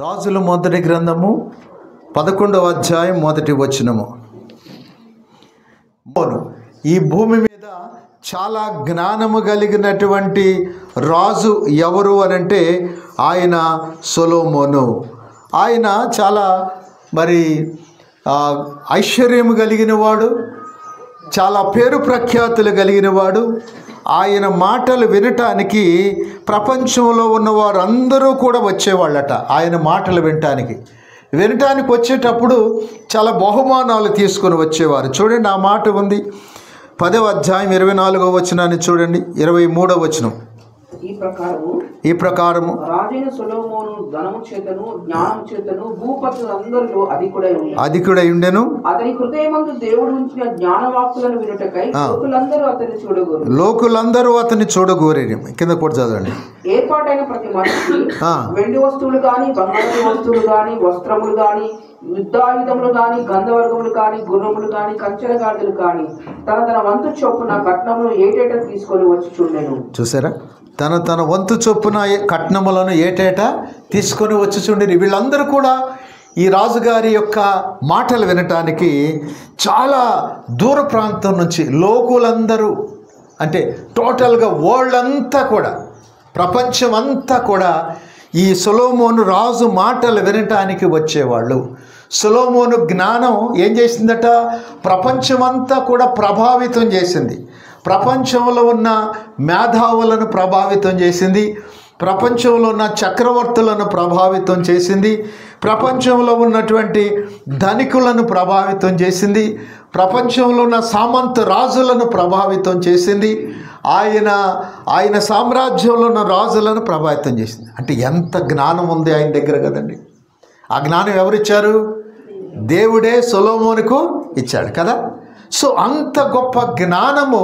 రాజుల మొదటి గ్రంథము 11వ అధ్యాయం మొదటి వచనము. ఈ భూమి మీద చాలా జ్ఞానము కలిగినటువంటి రాజు ఎవరు అనంటే ఆయన సొలొమోను. ఆయన చాలా ఐశ్వర్యము కలిగిన వాడు, చాలా పేరు ప్రఖ్యాతులు కలిగిన వాడు. ఆయన మాటలు వినటానికి ప్రపంచంలో ఉన్న వారందరూ కూడా వచ్చేవాళ్ళట. ఆయన మాటలు వినటానికి వచ్చేటప్పుడు చాలా బహుమానాలు తీసుకొని వచ్చేవారు. చూడండి, ఆ మాట ఉంది 10వ అధ్యాయం 24వ వచనాన్ని చూడండి. 23వ వచనం. ఈ ప్రకారము రాజైన సొలొమోను ధనము చేతను జ్ఞానము చేతను భూపతులందరిలో అధికుడై ఉండెను. అతని హృదయమందు దేవుడు ఉంచిన జ్ఞానవాక్కులను వినుటకై లోకులందరూ అతన్ని చూడగోరేరి. కింద కూడా చదవండి. ఏర్పాటైన ప్రతి మనిషి వెండి వస్తువులు గాని, బంగారు వస్తువులు గాని, వస్త్రములు గాని, యుద్ధాయుధములు గాని, గంధవర్గములు కాని, గుర్రములు కాని, కంచెల గాడిదలు కాని తన వంతు చొప్పున కట్నములు ఏటేటా తీసుకొని వచ్చి చూడెను. చూసారా, తన వంతు చొప్పున కట్నములను ఏటేటా తీసుకొని వచ్చి చూడండి. వీళ్ళందరూ కూడా ఈ రాజుగారి యొక్క మాటలు వినటానికి చాలా దూర ప్రాంతం నుంచి లోకులందరూ, అంటే టోటల్గా వరల్డ్ అంతా కూడా, ప్రపంచం అంతా కూడా ఈ సొలొమోను రాజు మాటలు వినటానికి వచ్చేవాళ్ళు. సొలొమోను జ్ఞానం ఏం చేసిందట? ప్రపంచమంతా కూడా ప్రభావితం చేసింది. ప్రపంచంలో ఉన్న మేధావులను ప్రభావితం చేసింది. ప్రపంచంలో ఉన్న చక్రవర్తులను ప్రభావితం చేసింది. ప్రపంచంలో ఉన్నటువంటి ధనికులను ప్రభావితం చేసింది. ప్రపంచంలో ఉన్న సామంత రాజులను ప్రభావితం చేసింది. ఆయన సామ్రాజ్యంలో ఉన్న రాజులను ప్రభావితం చేసింది. అంటే ఎంత జ్ఞానం ఉంది ఆయన దగ్గర కదండి. ఆ జ్ఞానం ఎవరిచ్చారు? దేవుడే సొలొమోనుకు ఇచ్చాడు కదా. సో అంత గొప్ప జ్ఞానము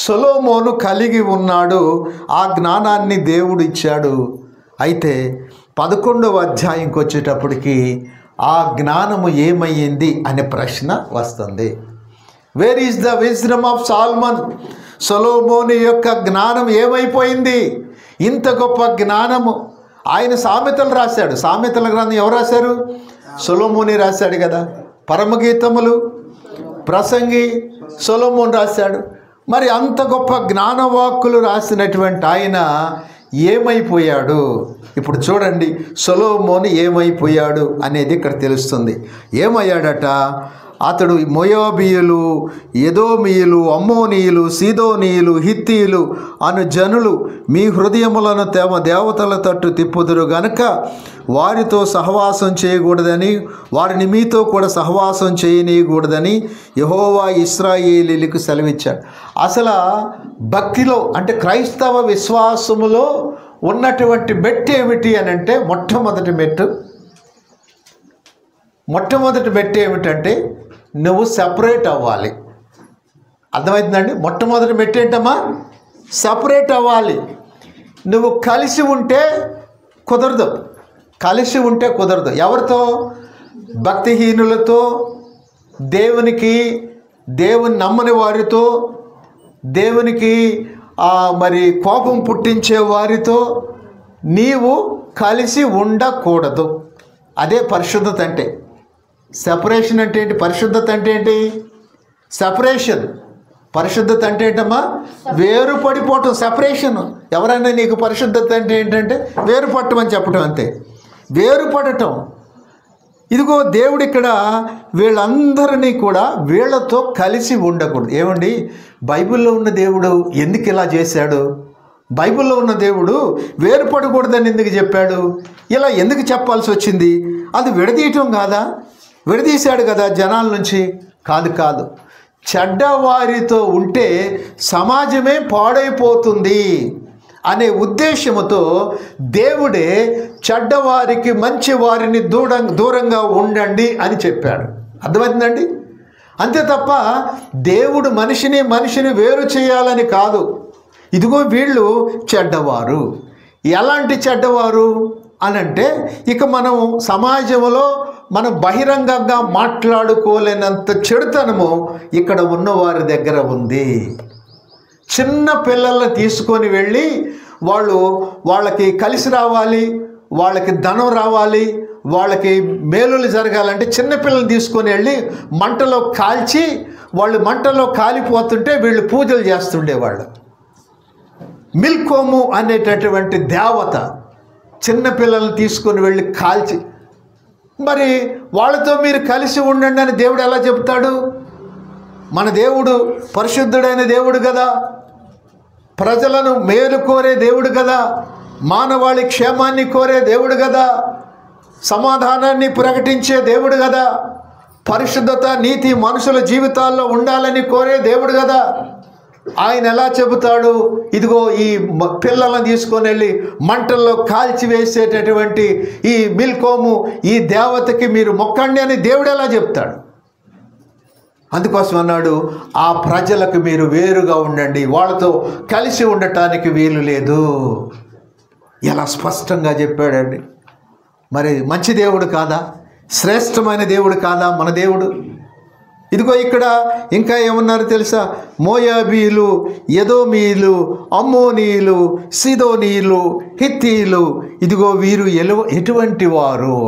సొలొమోను కలిగి ఉన్నాడు. ఆ జ్ఞానాన్ని దేవుడు ఇచ్చాడు. అయితే 11వ అధ్యాయంకి వచ్చేటప్పటికి ఆ జ్ఞానము ఏమయ్యింది అనే ప్రశ్న వస్తుంది. Where is the wisdom of Solomon? సొలొమోను యొక్క జ్ఞానం ఏమైపోయింది? ఇంత గొప్ప జ్ఞానము. ఆయన సామెతలు రాశాడు. సామెతల గ్రంథం ఎవరు రాశారు? సొలొమోనే రాశాడు కదా. పరమగీతములు, ప్రసంగి సొలొమోను రాశాడు. మరి అంత గొప్ప జ్ఞానవాక్కులు రాసినటువంటి ఆయన ఏమైపోయాడు? ఇప్పుడు చూడండి, సొలొమోను ఏమైపోయాడు అనేది ఇక్కడ తెలుస్తుంది. ఏమయ్యాడట? అతడు మోయాబీయులు, ఎదోమీయులు, అమ్మోనీయులు, సీదోనీయులు, హిత్తీయులు అను జనులు మీ హృదయములను తమ దేవతల తట్టు తిప్పుదురు గనుక వారితో సహవాసం చేయకూడదని, వారిని మీతో కూడా సహవాసం చేయనీయకూడదని యెహోవా ఇశ్రాయేలీయులకు సెలవిచ్చాడు. అసలు భక్తిలో, అంటే క్రైస్తవ విశ్వాసములో ఉన్నటువంటి మెట్టు ఏమిటి అని అంటే, మొట్టమొదటి మెట్టు ఏమిటంటే నువ్వు సెపరేట్ అవ్వాలి. అర్థమవుతుందండి? మొట్టమొదటి మెట్టు ఏంటమ్మా? సపరేట్ అవ్వాలి. నువ్వు కలిసి ఉంటే కుదరదు. ఎవరితో? భక్తిహీనులతో, దేవుని నమ్మని వారితో, దేవునికి కోపం పుట్టించే వారితో నీవు కలిసి ఉండకూడదు. అదే పరిశుద్ధత అంటే. సెపరేషన్ అంటే ఏంటి? పరిశుద్ధత అంటే ఏంటి? సెపరేషన్. పరిశుద్ధత అంటే ఏంటమ్మా? వేరుపడిపోవటం. సెపరేషన్. ఎవరైనా నీకు పరిశుద్ధత అంటే ఏంటంటే వేరుపడటం చెప్పటం, అంతే. వేరుపడటం. ఇదిగో దేవుడు ఇక్కడ వీళ్ళందరినీ కూడా వీళ్ళతో కలిసి ఉండకూడదు. ఏమండి, బైబిల్లో ఉన్న దేవుడు ఎందుకు ఇలా చేశాడు? బైబిల్లో ఉన్న దేవుడు వేరుపడకూడదని ఎందుకు చెప్పాడు? ఇలా ఎందుకు చెప్పాల్సి వచ్చింది? అది విడదీయటం కాదా? విడదీశాడు కదా జనాల నుంచి. కాదు. చెడ్డవారితో ఉంటే సమాజమే పాడైపోతుంది అనే ఉద్దేశముతో దేవుడే చెడ్డవారికి మంచి వారిని దూరంగా ఉండండి అని చెప్పాడు. అర్థమవుతుందండి? అంతే తప్ప దేవుడు మనిషిని వేరు చేయాలని కాదు. ఇదిగో వీళ్ళు చెడ్డవారు. ఎలాంటి చెడ్డవారు అనంటే, ఇక మనం సమాజంలో మనం బహిరంగంగా మాట్లాడుకోలేనంత చెడుతనము ఇక్కడ ఉన్నవారి దగ్గర ఉంది. చిన్న పిల్లల్ని తీసుకొని వెళ్ళి వాళ్ళకి కలిసి రావాలి, వాళ్ళకి ధనం రావాలి, వాళ్ళకి మేలులు జరగాలంటే చిన్నపిల్లల్ని తీసుకొని వెళ్ళి మంటలో కాల్చి వాళ్ళు మంటలో కాలిపోతుంటే వీళ్ళు పూజలు చేస్తుండేవాళ్ళు. మిల్కోము అనేటటువంటి దేవత చిన్నపిల్లల్ని తీసుకొని వెళ్ళి కాల్చి, మరి వాళ్ళతో మీరు కలిసి ఉండండి అని దేవుడు ఎలా చెప్తాడు? మన దేవుడు పరిశుద్ధుడైన దేవుడు కదా, ప్రజలను మేలు కోరే దేవుడు కదా, మానవాళి క్షేమాన్ని కోరే దేవుడు కదా, సమాధానాన్ని ప్రకటించే దేవుడు కదా, పరిశుద్ధత నీతి మనుషుల జీవితాల్లో ఉండాలని కోరే దేవుడు కదా. ఆయన ఎలా చెబుతాడు? ఇదిగో ఈ పిల్లలను తీసుకొని వెళ్ళి మంటల్లో కాల్చివేసేటటువంటి ఈ మిల్కోము ఈ దేవతకి మీరు మొక్కండి అని దేవుడు ఎలా చెప్తాడు? అందుకోసం అన్నాడు, ఆ ప్రజలకు మీరు వేరుగా ఉండండి, వాళ్ళతో కలిసి ఉండటానికి వీలు లేదు. ఎలా స్పష్టంగా చెప్పాడండి. మరి మంచి దేవుడు కాదా? శ్రేష్టమైన దేవుడు కాదా మన దేవుడు? ఇదిగో ఇక్కడ ఇంకా ఏమన్నారు తెలుసా? మోయాబీలు, ఎదోమీలు, అమ్మోనీయులు, సిదోనీయులు, హిత్తీయులు, ఇదిగో వీరు ఎటువంటి వారు?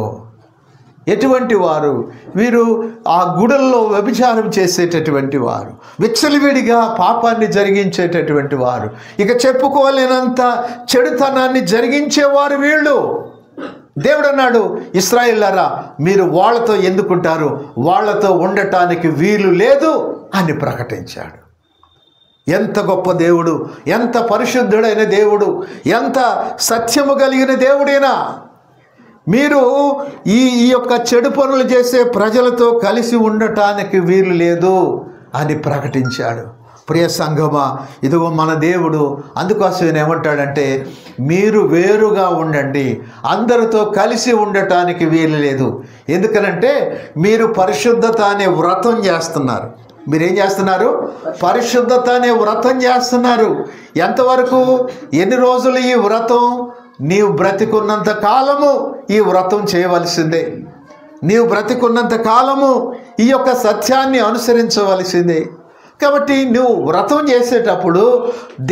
ఎటువంటి వారు? వీరు ఆ గుడుల్లో వ్యభిచారం చేసేటటువంటి వారు, విచ్చలవిడిగా పాపాన్ని జరిగించేటటువంటి వారు, ఇక చెప్పుకోలేనంత చెడుతనాన్ని జరిగించేవారు వీళ్ళు. దేవుడు అన్నాడు, ఇశ్రాయేలులారా మీరు వాళ్ళతో ఎందుకుంటారు? వాళ్ళతో ఉండటానికి వీలు లేదు అని ప్రకటించాడు. ఎంత గొప్ప దేవుడు, ఎంత పరిశుద్ధుడైన దేవుడు, ఎంత సత్యము కలిగిన దేవుడైనా మీరు ఈ యొక్క చెడు పనులు చేసే ప్రజలతో కలిసి ఉండటానికి వీలు లేదు అని ప్రకటించాడు. ప్రియ సంఘమా, ఇదిగో మన దేవుడు అందుకోసం ఆయన ఏమంటాడంటే, మీరు వేరుగా ఉండండి, అందరితో కలిసి ఉండటానికి వీలు లేదు. ఎందుకనంటే మీరు పరిశుద్ధత అనే వ్రతం చేస్తున్నారు. మీరేం చేస్తున్నారు? పరిశుద్ధత అనే వ్రతం చేస్తున్నారు. ఎంతవరకు? ఎన్ని రోజులు ఈ వ్రతం? నీవు బ్రతికున్నంత కాలము ఈ వ్రతం చేయవలసిందే. నీవు బ్రతికున్నంత కాలము ఈ యొక్క సత్యాన్ని అనుసరించవలసిందే. కాబట్టి నువ్వు వ్రతం చేసేటప్పుడు,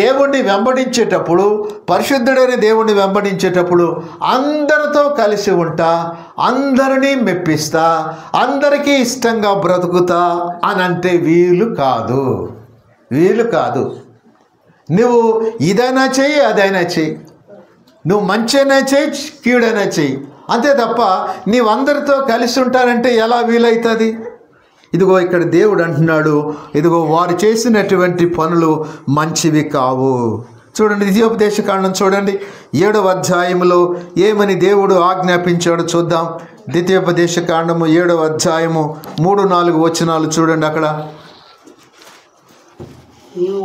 దేవుణ్ణి వెంబడించేటప్పుడు, పరిశుద్ధుడైన దేవుణ్ణి వెంబడించేటప్పుడు అందరితో కలిసి ఉంటా, అందరినీ మెప్పిస్తా, అందరికీ ఇష్టంగా బ్రతుకుతా అని అంటే వీలు కాదు. వీలు కాదు. నువ్వు ఇదైనా చెయ్యి, అదైనా చెయ్యి, నువ్వు మంచైనా చెయ్యి, కీడైనా చెయ్యి, అంతే తప్ప నీవందరితో కలిసి ఉంటానంటే ఎలా వీలవుతుంది? ఇదిగో ఇక్కడ దేవుడు అంటున్నాడు, ఇదిగో వారు చేసినటువంటి పనులు మంచివి కావు. చూడండి, ద్వితీయోపదేశకాండం చూడండి 7వ అధ్యాయంలో ఏమని దేవుడు ఆజ్ఞాపించాడో చూద్దాం. ద్వితీయోపదేశకాండము 7వ అధ్యాయము 3-4 వచనాలు చూడండి. అక్కడ నీవు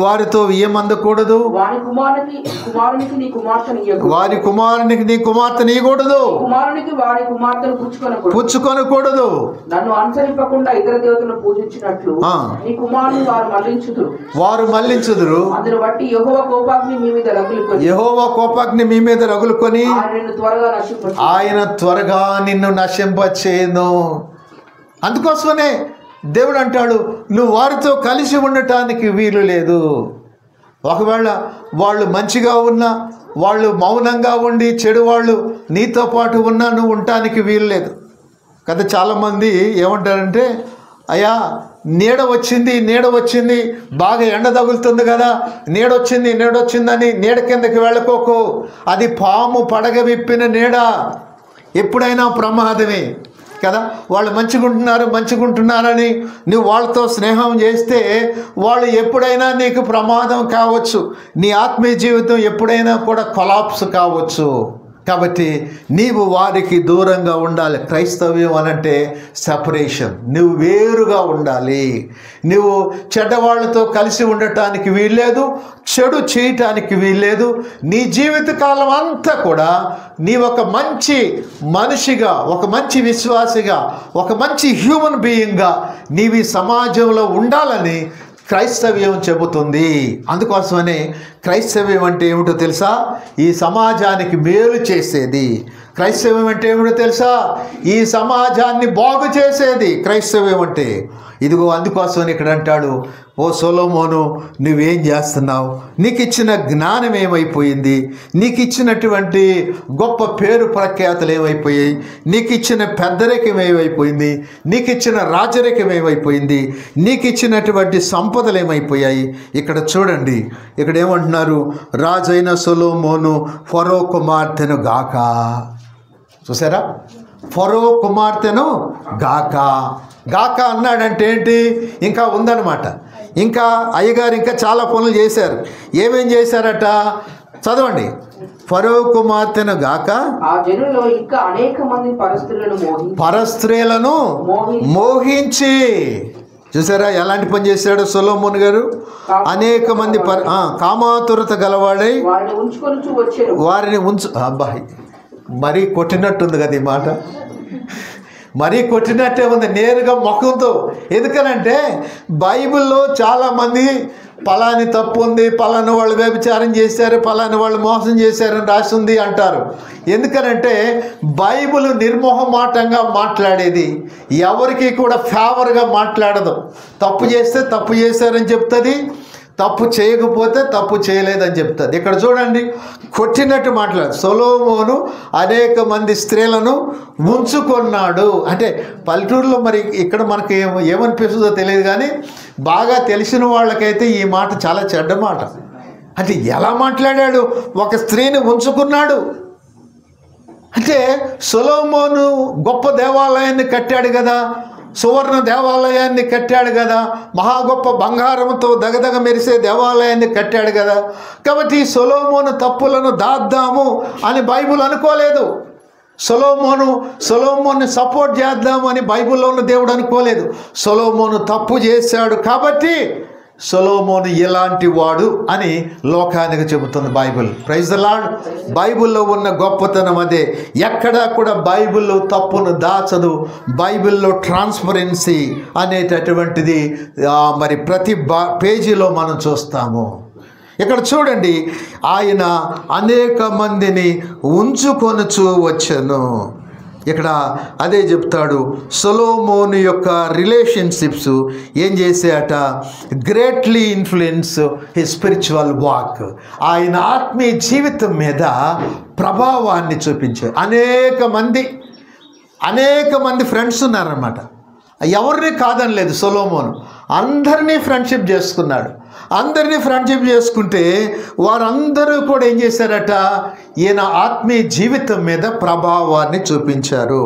వారితో వియ్యమందకూడదు, వారి కుమారునికి నీ కుమార్తె నీయకూడదు, వారి కుమార్తెను పుచ్చుకొనకూడదు. నన్ను అనుసరింపకుండా ఇతర దేవతలను పూజించినట్లు నీ కుమారుని వారు మళ్లించుదురు. అందును బట్టి యెహోవా కోపాగ్ని మీ మీద రగులుకొని ఆయన త్వరగా నిన్ను నశింపచేయును. అందుకోసమనే దేవుడు అంటాడు, నువ్వు వారితో కలిసి ఉండటానికి వీలు లేదు. ఒకవేళ వాళ్ళు మంచిగా ఉన్నా, వాళ్ళు మౌనంగా ఉండి చెడు వాళ్ళు నీతో పాటు ఉన్నా నువ్వు ఉండటానికి వీలు లేదు కదా. చాలామంది ఏమంటారంటే, అయ్యా నీడ వచ్చింది, బాగా ఎండ తగులుతుంది కదా, నీడొచ్చిందని నీడ కిందకి వెళ్ళకోకు, అది పాము పడగ విప్పిన నీడ, ఎప్పుడైనా ప్రమాదమే కదా. వాళ్ళు మంచిగుంటున్నారని నువ్వు వాళ్ళతో స్నేహం చేస్తే వాళ్ళు ఎప్పుడైనా నీకు ప్రమాదం కావచ్చు. నీ ఆత్మీయ జీవితం ఎప్పుడైనా కూడా కొలాప్స్ కావచ్చు. కాబట్టి నీవు వారికి దూరంగా ఉండాలి. క్రైస్తవ్యం అనంటే సెపరేషన్. నువ్వు వేరుగా ఉండాలి. నువ్వు చెడ్డవాళ్ళతో కలిసి ఉండటానికి వీల్లేదు, చెడు చేయటానికి వీల్లేదు. నీ జీవితకాలం అంతా కూడా నీ ఒక మంచి మనిషిగా, ఒక మంచి విశ్వాసిగా, ఒక మంచి హ్యూమన్ బీయింగ్గా నీవి సమాజంలో ఉండాలని క్రైస్తవ్యం చెబుతుంది. అందుకోసమనే క్రైస్తవ్యం అంటే ఏమిటో తెలుసా? ఈ సమాజానికి మేలు చేసేది. క్రైస్తవ్యం అంటే ఏమిటో తెలుసా? ఈ సమాజాన్ని బాగు చేసేది క్రైస్తవ్యం అంటే. ఇదిగో అందుకోసం ఇక్కడ అంటాడు, ఓ సొలొమోను, నువ్వేం చేస్తున్నావు? నీకు ఇచ్చిన జ్ఞానం ఏమైపోయింది? నీకు ఇచ్చినటువంటి గొప్ప పేరు ప్రఖ్యాతులు ఏమైపోయాయి? నీకు ఇచ్చిన పెద్దరికం ఏమైపోయింది? నీకు ఇచ్చిన రాజరికం ఏమైపోయింది? నీకు ఇచ్చినటువంటి సంపదలు ఏమైపోయాయి? ఇక్కడ చూడండి, ఇక్కడ ఏమంటున్నారు? రాజైన సొలొమోను ఫరో కుమార్తెను గాక. చూసారా? ఫరో కుమార్తెను గాక. గాక అన్నాడంటే ఏంటి? ఇంకా ఉందన్నమాట. ఇంకా అయ్యగారు ఇంకా చాలా పనులు చేశారు. ఏమేం చేశారట? చదవండి. ఫరో కుమార్తెను గాక ఆ జనుల్లో ఇంకా అనేక మంది పరస్త్రీలను మోహించి. చూసారా ఎలాంటి పని చేశాడు సొలొమోను గారు? అనేక మంది కామాతురత గలవాడై వారిని అబ్బాయి మరీ కొట్టినట్టుంది కదా ఈ మాట. మరీ కొట్టినట్టే ఉంది నేరుగా ముఖంతో. ఎందుకనంటే బైబిల్లో చాలామంది పలాని తప్పు ఉంది, పలాని వాళ్ళు వ్యభిచారం చేశారు, పలాని వాళ్ళు మోసం చేశారని రాసి ఉంది అంటారు. ఎందుకనంటే బైబిల్ నిర్మోహమాటంగా మాట్లాడేది, ఎవరికి కూడా ఫేవర్గా మాట్లాడదు. తప్పు చేస్తే తప్పు చేశారని చెప్తుంది, తప్పు చేయకపోతే తప్పు చేయలేదని చెప్తుంది. ఇక్కడ చూడండి, కొట్టినట్టు మాట్లాడు. సొలొమోను అనేక మంది స్త్రీలను ఉంచుకున్నాడు అంటే పల్లెటూరులో, మరి ఇక్కడ మనకి ఏమనిపిస్తుందో తెలియదు కానీ బాగా తెలిసిన వాళ్ళకైతే ఈ మాట చాలా చెడ్డ మాట. అంటే ఎలా మాట్లాడాడు? ఒక స్త్రీని ఉంచుకున్నాడు అంటే సొలొమోను గొప్ప దేవాలయాన్ని కట్టాడు కదా, సువర్ణ దేవాలయాన్ని కట్టాడు కదా, మహా గొప్ప బంగారంతో దగదగ మెరిసే దేవాలయాన్ని కట్టాడు కదా. కాబట్టి సొలొమోను తప్పులను దాద్దాము అని బైబిల్ అనుకోలేదు. సొలొమోను సపోర్ట్ చేద్దాము అని బైబిల్లో ఉన్న దేవుడు అనుకోలేదు. సొలొమోను తప్పు చేశాడు కాబట్టి సొలొమోను ఇలాంటి వాడు అని లోకానికి చెబుతుంది బైబిల్. Praise the lord. బైబిల్లో ఉన్న గొప్పతనం అదే. ఎక్కడా కూడా బైబిల్లో తప్పును దాచదు. బైబిల్లో ట్రాన్స్పరెన్సీ అనేటటువంటిది మరి ప్రతి పేజీలో మనం చూస్తాము. ఇక్కడ చూడండి, ఆయన అనేక మందిని ఉంచుకొనుచు వచ్చెను. ఇక్కడ అదే చెప్తాడు. సొలొమోను యొక్క రిలేషన్షిప్స్ ఏం చేసాయట? Greatly influence his spiritual walk. ఆయన ఆత్మీయ జీవితం మీద ప్రభావాన్ని చూపించారు. అనేక మంది ఫ్రెండ్స్ ఉన్నారన్నమాట. ఎవరిని కాదనలేదు సొలొమోను. అందరినీ ఫ్రెండ్షిప్ చేసుకున్నాడు. అందరినీ ఫ్రెండ్షిప్ చేసుకుంటే వారందరూ కూడా ఏం చేశారట? ఈయన ఆత్మీయ జీవితం మీద ప్రభావాన్ని చూపించారు.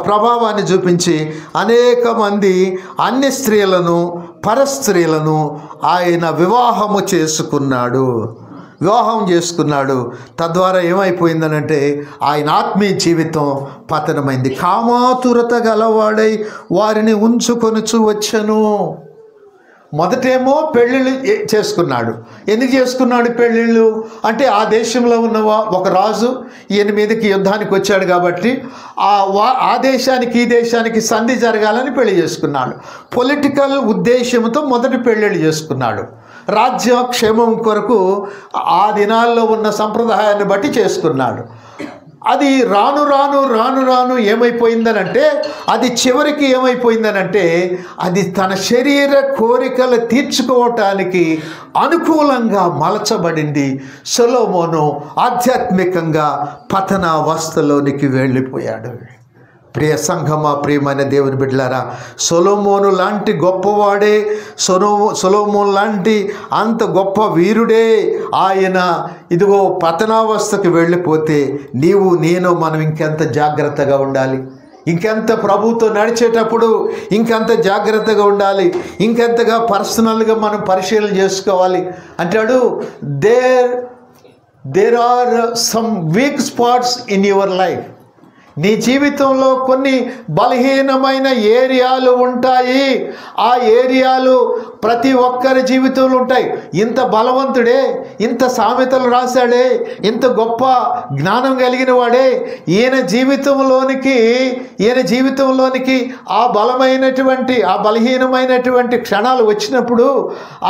ప్రభావాన్ని చూపించి అనేక మంది అన్య స్త్రీలను, పరస్త్రీలను ఆయన వివాహం చేసుకున్నాడు. తద్వారా ఏమైపోయిందనంటే ఆయన ఆత్మీయ జీవితం పతనమైంది. కామాతురత గలవాడై వారిని ఉంచుకొనుచు వచ్చెను. మొదటేమో పెళ్ళిళ్ళు చేసుకున్నాడు. ఎందుకు చేసుకున్నాడు పెళ్ళిళ్ళు అంటే, ఆ దేశంలో ఉన్న ఒక రాజు ఈయన మీదకి యుద్ధానికి వచ్చాడు కాబట్టి ఆ దేశానికి ఈ దేశానికి సంధి జరగాలని పెళ్లి చేసుకున్నాడు. పొలిటికల్ ఉద్దేశంతో మొదటి పెళ్ళిళ్ళు చేసుకున్నాడు. రాజ్యక్షేమం కొరకు ఆ దినాల్లో ఉన్న సంప్రదాయాన్ని బట్టి చేసుకున్నాడు. అది రాను రాను ఏమైపోయిందనంటే, అది చివరికి ఏమైపోయిందనంటే, అది తన శరీర కోరికలు తీర్చుకోవటానికి అనుకూలంగా మలచబడింది. సొలొమోను ఆధ్యాత్మికంగా పతనావస్థలోనికి వెళ్ళిపోయాడు. ప్రియ సంఘమా, ప్రియమైన దేవుని బిడ్డలారా, సొలొమోను లాంటి గొప్పవాడే, సొలొమోను లాంటి అంత గొప్ప వీరుడే ఆయన ఇదిగో పతనావస్థకు వెళ్ళిపోతే నేను మనం ఇంకెంత జాగ్రత్తగా ఉండాలి. ఇంకెంత ప్రభుతో నడిచేటప్పుడు ఇంకెంత జాగ్రత్తగా ఉండాలి. ఇంకెంతగా పర్సనల్గా మనం పరిశీలన చేసుకోవాలి. అంటాడు, there are some weak spots in your life. నీ జీవితంలో కొన్ని బలహీనమైన ఏరియాలు ఉంటాయి. ఆ ఏరియాలు ప్రతి ఒక్కరి జీవితంలో ఉంటాయి. ఇంత బలవంతుడే, ఇంత సామెతలు రాశాడే, ఇంత గొప్ప జ్ఞానం కలిగిన వాడే, ఈయన జీవితంలోనికి ఆ బలహీనమైనటువంటి క్షణాలు వచ్చినప్పుడు,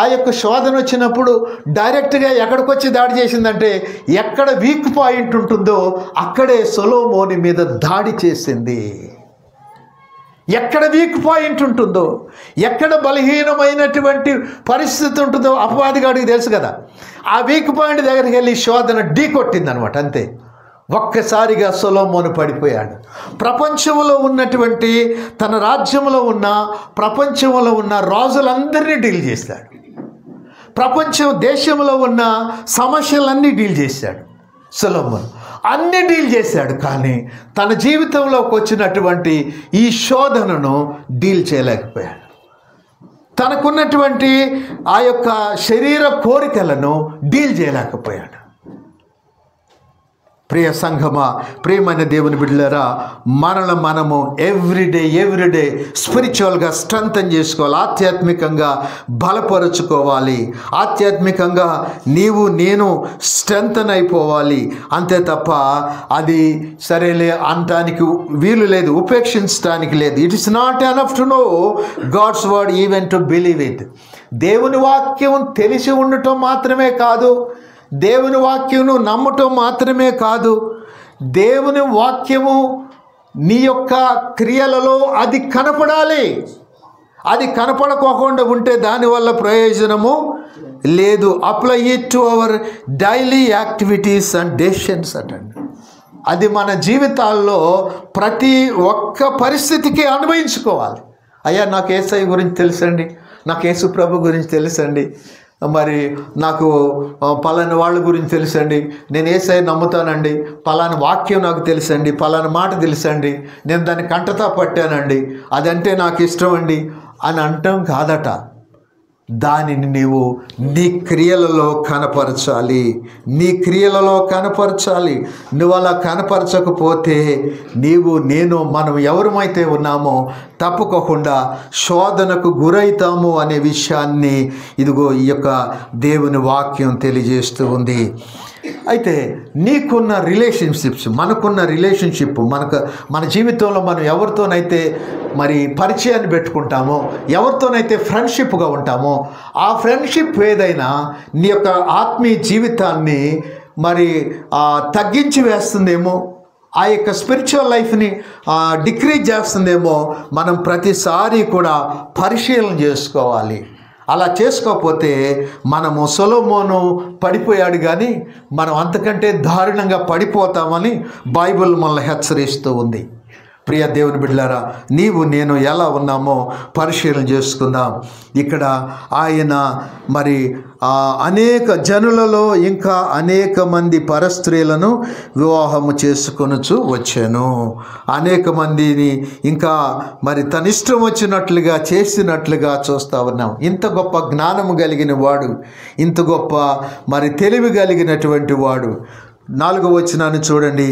ఆ యొక్క శోధన వచ్చినప్పుడు డైరెక్ట్గా ఎక్కడికి వచ్చి దాడి చేసిందంటే, ఎక్కడ వీక్ పాయింట్ ఉంటుందో అక్కడే సొలొమోను మీద దాడి చేసింది. ఎక్కడ వీక్ పాయింట్ ఉంటుందో, ఎక్కడ బలహీనమైనటువంటి పరిస్థితి ఉంటుందో అపవాదిగాడికి తెలుసు కదా. ఆ వీక్ పాయింట్ దగ్గరికి వెళ్ళి శోధన ఢీ కొట్టింది అనమాట. అంతే, ఒక్కసారిగా సొలొమోను పడిపోయాడు. ప్రపంచంలో ఉన్నటువంటి తన రాజ్యంలో ఉన్న ప్రపంచంలో ఉన్న రాజులందరినీ డీల్ చేశాడు. దేశంలో ఉన్న సమస్యలన్నీ డీల్ చేశాడు సొలొమోను. అన్నీ డీల్ చేశాడు. కానీ తన జీవితంలోకి వచ్చినటువంటి ఈ శోధనను డీల్ చేయలేకపోయాడు. తనకున్నటువంటి ఆ యొక్క శరీర కోరికలను డీల్ చేయలేకపోయాడు. ప్రియ సంఘమా, ప్రియమైన దేవుని బిడ్డలారా, మనము ఎవ్రీడే స్పిరిచువల్గా స్ట్రెంథన్ చేసుకోవాలి. ఆధ్యాత్మికంగా బలపరుచుకోవాలి. ఆధ్యాత్మికంగా నేను స్ట్రెంథన్ అయిపోవాలి. అంతే తప్ప అది సరేలే అనటానికి వీలు లేదు, ఉపేక్షించడానికి లేదు. It is not enough to know God's word even to believe it. దేవుని వాక్యం తెలిసి ఉండటం మాత్రమే కాదు, దేవుని వాక్యమును నమ్మటం మాత్రమే కాదు, దేవుని వాక్యము నీ యొక్క క్రియలలో అది కనపడాలి. అది కనపడకోకుండా ఉంటే దానివల్ల ప్రయోజనము లేదు. Apply it to our daily activities and decisions అటండి. అది మన జీవితాల్లో ప్రతి ఒక్క పరిస్థితికి అనుభవించుకోవాలి. అయ్యా, నాకు యేసయ్య గురించి తెలుసండి, నాకు యేసు ప్రభు గురించి తెలుసండి, మరి నాకు పలానా వాళ్ళ గురించి తెలుసండి, నేను యేసయ్య నమ్ముతానండి, పలానా వాక్యం నాకు తెలుసండి, పలానా మాట తెలుసండి, నేను దాన్ని కంటతా పట్టానండి, అదంటే నాకు ఇష్టం అండి అని అంటాం కాదట. దానిని నీవు నీ క్రియలలో కనపరచాలి. నువ్వు అలా కనపరచకపోతే మనం ఎవరమైతే ఉన్నామో తప్పుకోకుండా శోధనకు గురైతాము అనే విషయాన్ని ఇదిగో ఈ యొక్క దేవుని వాక్యం తెలియజేస్తూ ఉంది. అయితే నీకున్న రిలేషన్షిప్స్, మనకున్న రిలేషన్షిప్, మన జీవితంలో మనం ఎవరితోనైతే మరి పరిచయాన్ని పెట్టుకుంటామో, ఎవరితోనైతే ఫ్రెండ్షిప్గా ఉంటామో, ఆ ఫ్రెండ్షిప్ ఏదైనా నీ యొక్క ఆత్మీయ జీవితాన్ని మరి తగ్గించి వేస్తుందేమో, ఆ యొక్క స్పిరిచువల్ లైఫ్ని డిక్రీజ్ చేస్తుందేమో, మనం ప్రతిసారి కూడా పరిశీలన చేసుకోవాలి. అలా చేసుకోకపోతే మనము సొలొమోను పడిపోయాడు కానీ మనం అంతకంటే దారుణంగా పడిపోతామని బైబిల్ మనల్ని హెచ్చరిస్తూ ఉంది. ప్రియ దేవుని బిడ్డలారా, నేను ఎలా ఉన్నామో పరిశీలన చేసుకుందాం. ఇక్కడ ఆయన మరి అనేక జనులలో ఇంకా అనేక మంది పరస్త్రీలను వివాహము చేసుకొనుచు వచ్చాను. అనేక మందిని ఇంకా మరి తన ఇష్టం వచ్చినట్లుగా చేసినట్లుగా చూస్తూ ఉన్నాం. ఇంత గొప్ప జ్ఞానము కలిగిన వాడు, ఇంత గొప్ప మరి తెలివి కలిగినటువంటి వాడు. 4వ వచనాన్ని చూడండి.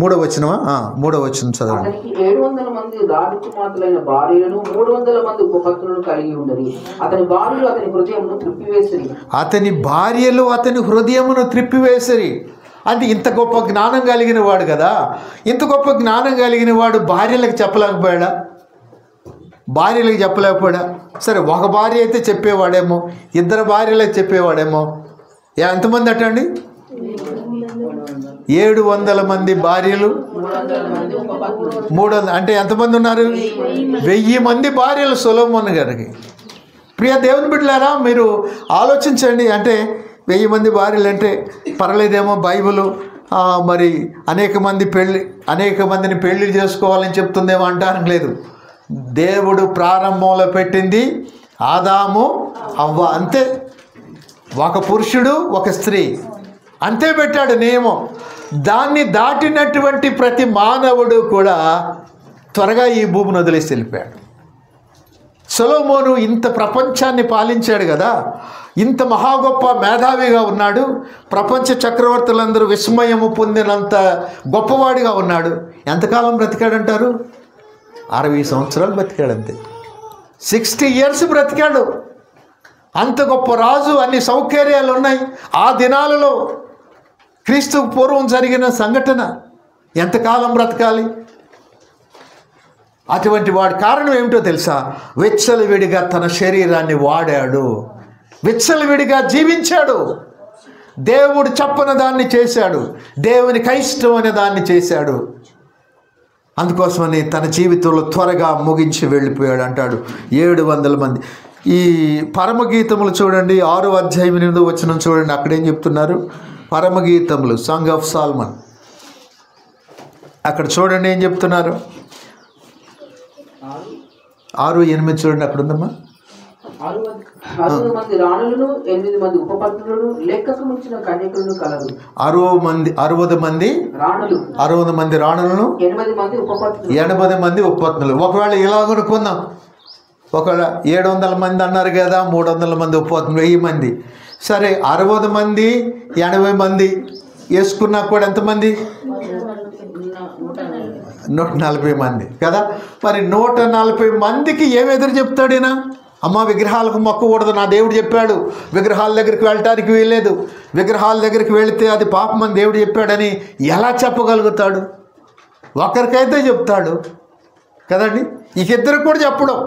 3వ వచనమా? 3వ వచనం చదవండి. 700 మంది రాజకుమార్తెలైన భార్యలను 300 మంది ఉపపత్నులను కలిగి ఉన్నది. అతని భార్యలు అతని హృదయమును త్రిప్పివేసిరి. అంటే ఇంత గొప్ప జ్ఞానం కలిగిన వాడు కదా, ఇంత గొప్ప జ్ఞానం కలిగిన వాడు భార్యలకు చెప్పలేకపోయాడా? సరే, ఒక భార్య అయితే చెప్పేవాడేమో, 2 భార్యలకు చెప్పేవాడేమో. ఎంతమంది అటండి? 700 మంది భార్యలు, 300 అంటే ఎంతమంది ఉన్నారు? 1000 మంది భార్యలు సొలొమోను గారికి. ప్రియ దేవుని బిడ్డలారా, మీరు ఆలోచించండి. అంటే 1000 మంది భార్యలు అంటే పర్లేదేమో, బైబిల్ మరి అనేక మందిని పెళ్లి చేసుకోవాలని చెప్తుందేమో అంటానికి లేదు. దేవుడు ప్రారంభంలో పెట్టింది ఆదాము అవ్వ, అంతే. ఒక పురుషుడు ఒక స్త్రీ, అంతే పెట్టాడు నియమం. దాన్ని దాటినటువంటి ప్రతి మానవుడు కూడా త్వరగా ఈ భూమిని వదిలేసి వెళ్ళిపోయాడు. సొలొమోను ఇంత ప్రపంచాన్ని పాలించాడు కదా, ఇంత మహా గొప్ప మేధావిగా ఉన్నాడు, ప్రపంచ చక్రవర్తులందరూ విస్మయము పొందినంత గొప్పవాడిగా ఉన్నాడు. ఎంతకాలం బ్రతికాడంటారు? 60 సంవత్సరాలు బ్రతికాడంతే. 60 years బ్రతికాడు. అంత గొప్ప రాజు, అన్ని సౌకర్యాలు ఉన్నాయి. ఆ దినాలలో క్రీస్తు పూర్వం జరిగిన సంఘటన. ఎంతకాలం బ్రతకాలి? అటువంటి వాడి కారణం ఏమిటో తెలుసా? విచ్చలవిడిగా తన శరీరాన్ని వాడాడు, విచ్చలవిడిగా జీవించాడు, దేవుడు చెప్పని దాన్ని చేశాడు, దేవునికి ఇష్టమైన దాన్ని చేశాడు. అందుకోసమని తన జీవితంలో త్వరగా ముగించి వెళ్ళిపోయాడు అంటాడు. 700 మంది. ఈ పరమగీతములు చూడండి, 6వ అధ్యాయం 8వ వచనం చూడండి. అక్కడేం చెప్తున్నారు? పరమగీతములు, సాంగ్ ఆఫ్ సాల్మన్. అక్కడ చూడండి ఏం చెప్తున్నారు. 6:8 చూడండి. అక్కడ ఉందమ్మా. 60 మంది రాణులను, 8 మంది ఉపపత్నులను, లెక్కకు మించిన కన్యకులను కలరు. 60 మంది రాణులను, 8 మంది ఉపపత్నులు. 80 మంది ఉపపత్నులు. ఒకవేళ ఇలా కొనుక్కుందాం, ఒకవేళ 700 మంది అన్నారు కదా, 300 మంది ఉపపత్నులు, 1000 మంది. సరే, 60 మంది 80 మంది వేసుకున్నా కూడా ఎంతమంది? 140 మంది కదా. మరి 140 మందికి ఏమి ఎదురు చెప్తాడు ఈయన? అమ్మ, విగ్రహాలకు మొక్కకూడదు, నా దేవుడు చెప్పాడు. విగ్రహాల దగ్గరికి వెళ్ళటానికి వీల్లేదు, విగ్రహాల దగ్గరికి వెళితే అది పాపం అని దేవుడు చెప్పాడని ఎలా చెప్పగలుగుతాడు? ఒకరికైతే చెప్తాడు కదండి. ఇకిద్దరికి కూడా చెప్పడం.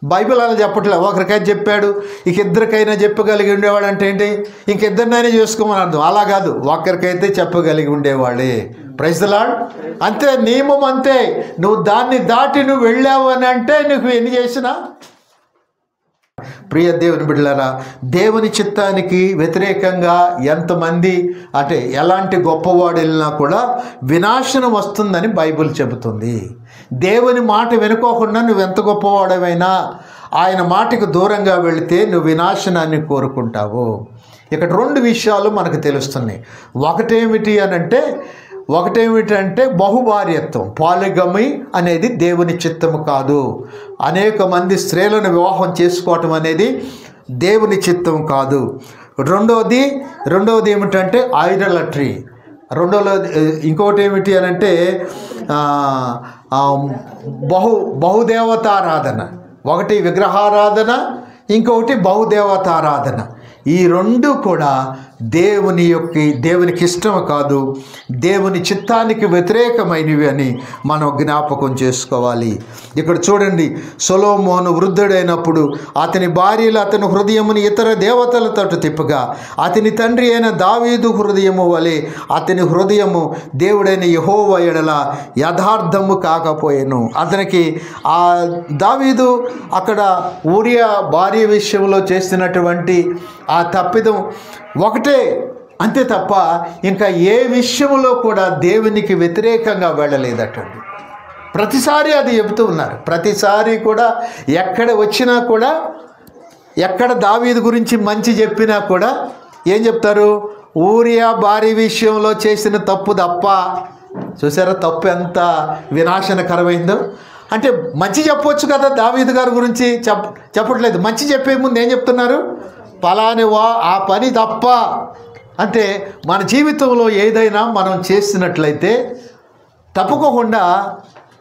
బైబిల్ అలా చెప్పట్లే. ఒకరికైతే చెప్పాడు, ఇకిద్దరికైనా చెప్పగలిగి ఉండేవాడు అంటే ఏంటి? ఇంకిద్దరినైనా చేసుకోమని అర్థం. అలా కాదు, ఒకరికైతే చెప్పగలిగి ఉండేవాడే. Praise the Lord. అంతే, నియమం అంతే. నువ్వు దాన్ని దాటి నువ్వు వెళ్ళావు అని అంటే నువ్వు ఎన్ని చేసినా. ప్రియ దేవుని బిడ్డలారా, దేవుని చిత్తానికి వ్యతిరేకంగా ఎంతమంది అంటే ఎలాంటి గొప్పవాడు వెళ్ళినా కూడా వినాశనం వస్తుందని బైబిల్ చెబుతుంది. దేవుని మాట వినుకోకుండా నువ్వు ఎంత గొప్పవాడవైనా ఆయన మాటకు దూరంగా వెళితే నువ్వు వినాశనాన్ని కోరుకుంటావు. ఇక్కడ 2 విషయాలు మనకు తెలుస్తున్నాయి. ఒకటేమిటంటే బహుభార్యత్వం, పాలిగమి అనేది దేవుని చిత్తము కాదు. అనేక మంది స్త్రీలను వివాహం చేసుకోవటం అనేది దేవుని చిత్తం కాదు. రెండవది ఏమిటంటే ఐడలట్రీ. ఇంకొకటి ఏమిటి అని అంటే బహుదేవతారాధన. ఒకటి విగ్రహారాధన, ఇంకొకటి బహుదేవతారాధన. ఈ 2 కూడా దేవునికి ఇష్టం కాదు, దేవుని చిత్తానికి వ్యతిరేకమైనవి అని మనం జ్ఞాపకం చేసుకోవాలి. ఇక్కడ చూడండి, సొలొమోను వృద్ధుడైనప్పుడు అతని భార్యలు అతని హృదయమును ఇతర దేవతలతో తిప్పగా అతని తండ్రి అయిన దావీదు హృదయము వలె అతని హృదయము దేవుడైన యెహోవా ఎడల యథార్థము కాకపోయెను. అతనికి ఆ దావీదు అక్కడ ఊరియా భార్య విషయంలో చేసినటువంటి ఆ తప్పిదం ఒకటే, అంతే తప్ప ఇంకా ఏ విషయంలో కూడా దేవునికి వ్యతిరేకంగా వెళ్ళలేదటండి. ప్రతిసారి అది చెబుతూ ఉన్నారు. ప్రతిసారి కూడా ఎక్కడ వచ్చినా కూడా, ఎక్కడ దావీదు గురించి మంచి చెప్పినా కూడా ఏం చెప్తారు? ఊరియా భార్య విషయంలో చేసిన తప్పు తప్ప. చూసారా తప్పు ఎంత వినాశనకరమైందో? అంటే మంచి చెప్పవచ్చు కదా, దావీదు గారి గురించి చెప్పట్లేదు. మంచి చెప్పే ముందు ఏం చెప్తున్నారు? పలానివా ఆ పని తప్ప. అంటే మన జీవితంలో ఏదైనా మనం చేసినట్లయితే తప్పుకోకుండా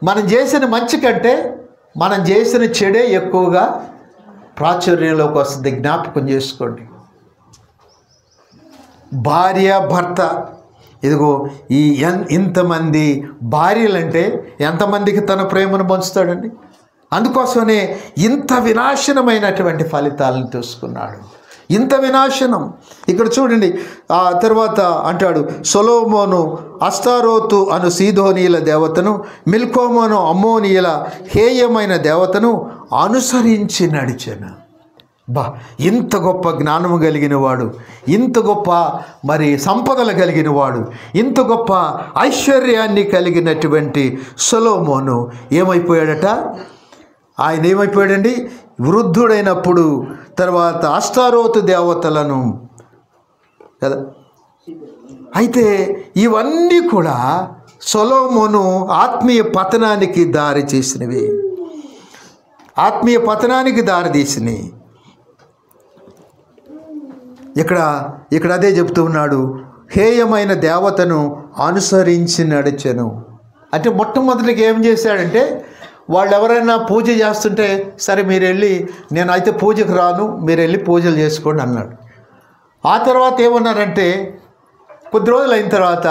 మనం చేసిన మంచి కంటే మనం చేసిన చెడే ఎక్కువగా ప్రాచుర్యంలోకి వస్తుంది. జ్ఞాపకం చేసుకోండి. భార్య భర్త, ఇదిగో ఈ ఇంతమంది భార్యలంటే ఎంతమందికి తన ప్రేమను పంచుతాడండి? అందుకోసమే ఇంత వినాశనమైనటువంటి ఫలితాలను తీసుకున్నాడు. ఇంత వినాశనం. ఇక్కడ చూడండి, ఆ తర్వాత అంటాడు, సొలొమోను అస్తారోతు అను సీదోనీయుల దేవతను, మిల్కోమోను అమ్మోనీయుల హేయమైన దేవతను అనుసరించి నడిచెను. ఇంత గొప్ప జ్ఞానము కలిగిన వాడు, ఇంత గొప్ప మరి సంపదలు కలిగిన వాడు, ఇంత గొప్ప ఐశ్వర్యాన్ని కలిగినటువంటి సొలొమోను ఏమైపోయాడట? ఆయన ఏమైపోయాడండి? వృద్ధుడైనప్పుడు తర్వాత అస్తారోతు దేవతలను కదా. అయితే ఇవన్నీ కూడా సొలొమోను ఆత్మీయ పతనానికి దారి చేసినవి, ఆత్మీయ పతనానికి దారి తీసినవి. ఇక్కడ అదే చెప్తూ ఉన్నాడు, హేయమైన దేవతను అనుసరించి నడిచెను. అంటే మొట్టమొదటిగా ఏం చేశాడంటే, వాళ్ళు ఎవరైనా పూజ చేస్తుంటే, సరే మీరు వెళ్ళి, నేనైతే పూజకు రాను, మీరు వెళ్ళి పూజలు చేసుకోండి అన్నాడు. ఆ తర్వాత ఏమన్నారంటే, కొద్ది రోజులు అయిన తర్వాత,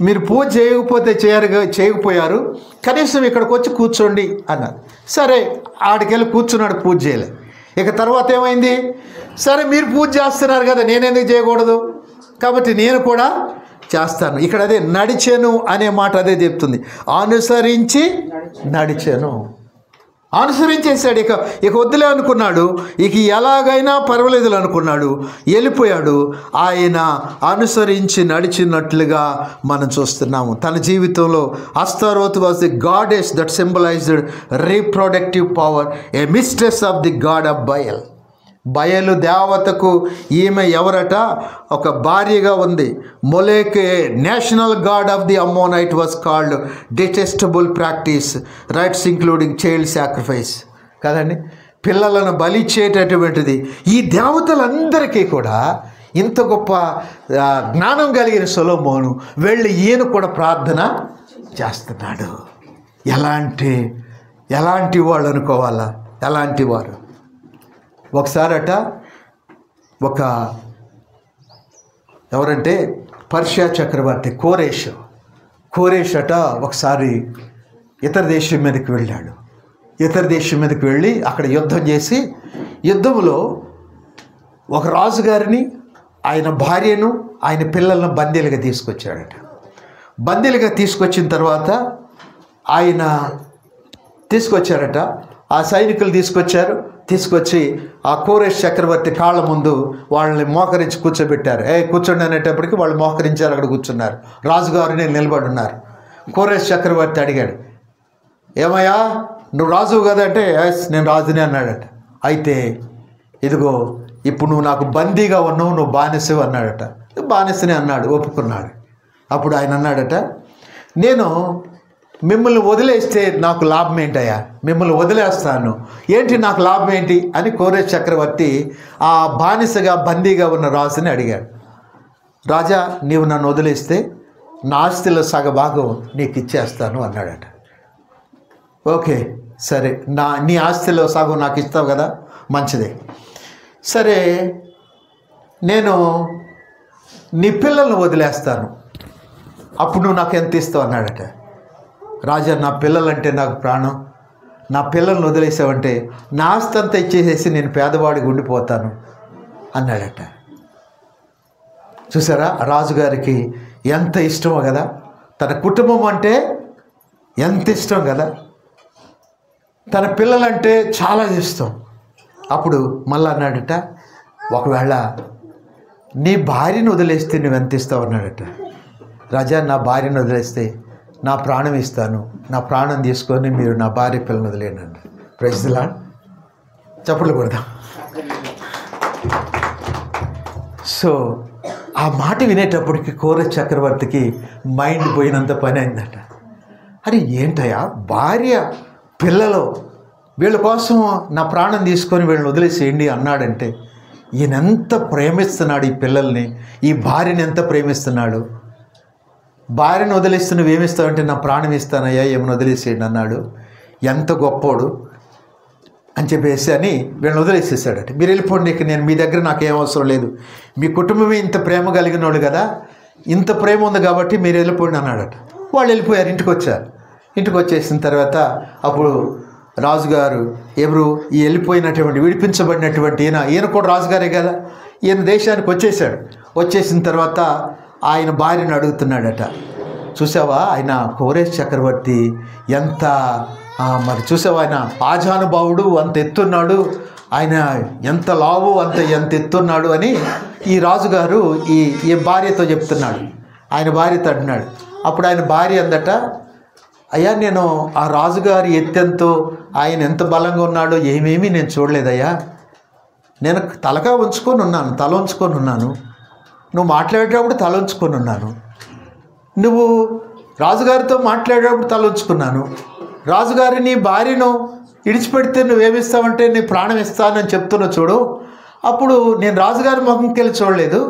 మీరు పూజ చేయకపోయారు, కనీసం ఇక్కడికి వచ్చి కూర్చోండి అన్నారు. సరే ఆడికెళ్ళి కూర్చున్నాడు, పూజ చేయలే. ఇక తర్వాత ఏమైంది, సరే మీరు పూజ చేస్తున్నారు కదా, నేనెందుకు చేయకూడదు, కాబట్టి నేను కూడా చేస్తాను. ఇక్కడ అదే నడిచెను అనే మాట అదే చెప్తుంది. అనుసరించి నడిచెను, అనుసరించేశాడు. ఇక వద్దులే అనుకున్నాడు, ఇక ఎలాగైనా పర్వాలేదు అనుకున్నాడు, వెళ్ళిపోయాడు. ఆయన అనుసరించి నడిచినట్లుగా మనం చూస్తున్నాము. తన జీవితంలో Ashtaroth was the goddess that symbolized reproductive power, a mistress of the god of Baal. బయలు దేవతకు ఈమె ఎవరట, ఒక భార్యగా ఉంది. Molech, national god of the Ammonite, was called detestable practice, rites including child sacrifice. కదండి, పిల్లలను బలిచ్చేటటువంటిది. ఈ దేవతలందరికీ కూడా ఇంత గొప్ప జ్ఞానం కలిగిన సొలొమోను వెళ్ళి ఈయన కూడా ప్రార్థన చేస్తున్నాడు. ఎలాంటి వాళ్ళు అనుకోవాలా, ఎలాంటి వారు. ఒకసారట ఎవరంటే పర్షియా చక్రవర్తి కోరేష్ అట ఒకసారి ఇతర దేశం మీదకి వెళ్ళాడు. ఇతర దేశం మీదకి వెళ్ళి అక్కడ యుద్ధం చేసి, యుద్ధంలో ఒక రాజుగారిని, ఆయన భార్యను, ఆయన పిల్లలను బందీలుగా తీసుకొచ్చాడట. బందీలుగా తీసుకొచ్చిన తర్వాత ఆయన తీసుకొచ్చారట. ఆ సైనికులు తీసుకొచ్చి ఆ కోరేష్ చక్రవర్తి కాళ్ళ ముందు వాళ్ళని మోకరించి కూర్చోబెట్టారు. కూర్చోండి అనేటప్పటికి వాళ్ళు మోకరించారు, అక్కడ కూర్చున్నారు. రాజుగారిని నిలబడి ఉన్నారు. కోరేష్ చక్రవర్తి అడిగాడు, ఏమయ్యా నువ్వు రాజువు కదా అంటే, నేను రాజునే అన్నాడట. అయితే ఇదిగో ఇప్పుడు నువ్వు నాకు బందీగా ఉన్నావు, నువ్వు బానిసవు అన్నాడట. బానిసనే అన్నాడు, ఒప్పుకున్నాడు. అప్పుడు ఆయన అన్నాడట, నేను మిమ్మల్ని వదిలేస్తే నాకు లాభం ఏంటయ్యా, మిమ్మల్ని వదిలేస్తాను, ఏంటి నాకు లాభం ఏంటి అని కోరేష్ చక్రవర్తి ఆ బానిసగా బందీగా ఉన్న రాజుని అడిగాడు. రాజా, నీవు నన్ను వదిలేస్తే నా ఆస్తిలో సగభాగం నీకు ఇచ్చేస్తాను అన్నాడట. ఓకే సరే, నీ ఆస్తిలో సగం నాకు ఇస్తావు కదా, మంచిదే. సరే, నేను నీ పిల్లల్ని వదిలేస్తాను, అప్పుడు నువ్వు నాకు ఎంత ఇస్తావు అన్నాడట. రాజా, నా పిల్లలంటే నాకు ప్రాణం, నా పిల్లల్ని వదిలేసావంటే నా ఆస్తి అంతా ఇచ్చేసేసి నేను పేదవాడికి ఉండిపోతాను అన్నాడట. చూసారా, రాజుగారికి ఎంత ఇష్టమో కదా, తన కుటుంబం అంటే ఎంత ఇష్టం కదా, తన పిల్లలంటే చాలా ఇష్టం. అప్పుడు మళ్ళీ అన్నాడట, ఒకవేళ నీ భార్యను వదిలేస్తే నువ్వెంత ఇస్తావు అన్నాడట. రాజా, నా భార్యను వదిలేస్తే నా ప్రాణం ఇస్తాను, నా ప్రాణం తీసుకొని మీరు నా భార్య పిల్లలు వదిలేనండి. Praise the lord. చప్పట్లు కొడదాం. సో ఆ మాట వినేటప్పటికి కోరేష్ చక్రవర్తికి మైండ్ పోయినంత పని అయిందట. అరే ఏంటయ్యా, భార్య పిల్లలు వీళ్ళ కోసం నా ప్రాణం తీసుకొని వీళ్ళని వదిలేసేయండి అన్నాడంటే, ఈయన ఎంత ప్రేమిస్తున్నాడు ఈ పిల్లల్ని, ఈ భార్యని ఎంత ప్రేమిస్తున్నాడు. భార్యను వదిలేస్తే నువ్వేమిస్తావంటే నా ప్రాణం ఇస్తానయ్యా, ఏమైనా వదిలేసేయండి అన్నాడు. ఎంత గొప్పోడు అని చెప్పేసి అని వీళ్ళని వదిలేసేసాడట. మీరు వెళ్ళిపోండి, ఇక నేను మీ దగ్గర నాకేం అవసరం లేదు, మీ కుటుంబమే ఇంత ప్రేమ కలిగిన వాళ్ళు కదా, ఇంత ప్రేమ ఉంది కాబట్టి మీరు వెళ్ళిపోండి అన్నాడట. వాళ్ళు వెళ్ళిపోయారు, ఇంటికి వచ్చేసిన తర్వాత అప్పుడు రాజుగారు ఎవరు, ఈ వెళ్ళిపోయినటువంటి విడిపించబడినటువంటి ఈయన కూడా రాజుగారే కదా, ఈయన దేశానికి వచ్చేసిన తర్వాత ఆయన భార్యను అడుగుతున్నాడట. చూసావా, ఆయన కోరేష్ చక్రవర్తి ఎంత మరి చూసావా, ఆయన ఆజానుభావుడు, అంత ఎత్తున్నాడు, ఆయన ఎంత లావు ఎంత ఎత్తున్నాడు అని ఈ రాజుగారు ఈ భార్యతో చెప్తున్నాడు. ఆయన భార్యతో అంటున్నాడు. అప్పుడు ఆయన భార్య అందట, అయ్యా నేను ఆ రాజుగారి ఎత్తెంతో ఆయన ఎంత బలంగా ఉన్నాడో ఏమేమీ నేను చూడలేదయ్యా, నేను తల ఉంచుకొని ఉన్నాను, నువ్వు మాట్లాడేటప్పుడు తల ఉంచుకొని ఉన్నాను, నువ్వు రాజుగారితో మాట్లాడేటప్పుడు తల ఉంచుకున్నాను, రాజుగారిని భార్యను విడిచిపెడితే నువ్వేమిస్తావంటే నీ ప్రాణం ఇస్తానని చెప్తున్నావు చూడు, అప్పుడు నేను రాజుగారి ముఖంకి వెళ్ళి చూడలేదు,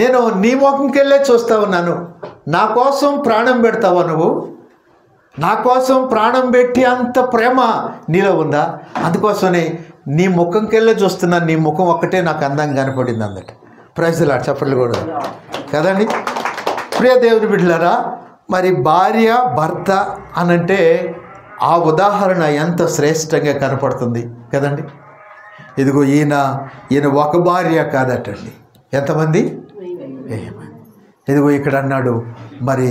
నేను నీ ముఖంకి వెళ్ళే చూస్తా ఉన్నాను. నా కోసం ప్రాణం పెడతావా నువ్వు? నా కోసం ప్రాణం పెట్టి అంత ప్రేమ నీలో ఉందా? అందుకోసమే నీ ముఖంకి వెళ్ళే చూస్తున్నాను, నీ ముఖం ఒక్కటే నాకు అందంగా కనపడింది అందట. ప్రైజ్లా చప్పట్లు కూడా కదండి. ప్రియ దేవుని బిడ్డలారా, మరి భార్య భర్త అనంటే ఆ ఉదాహరణ ఎంత శ్రేష్టంగా కనపడుతుంది కదండి. ఇదిగో ఈయన ఒక భార్య కాదటండి, ఎంతమంది? ఇదిగో ఇక్కడ అన్నాడు. మరి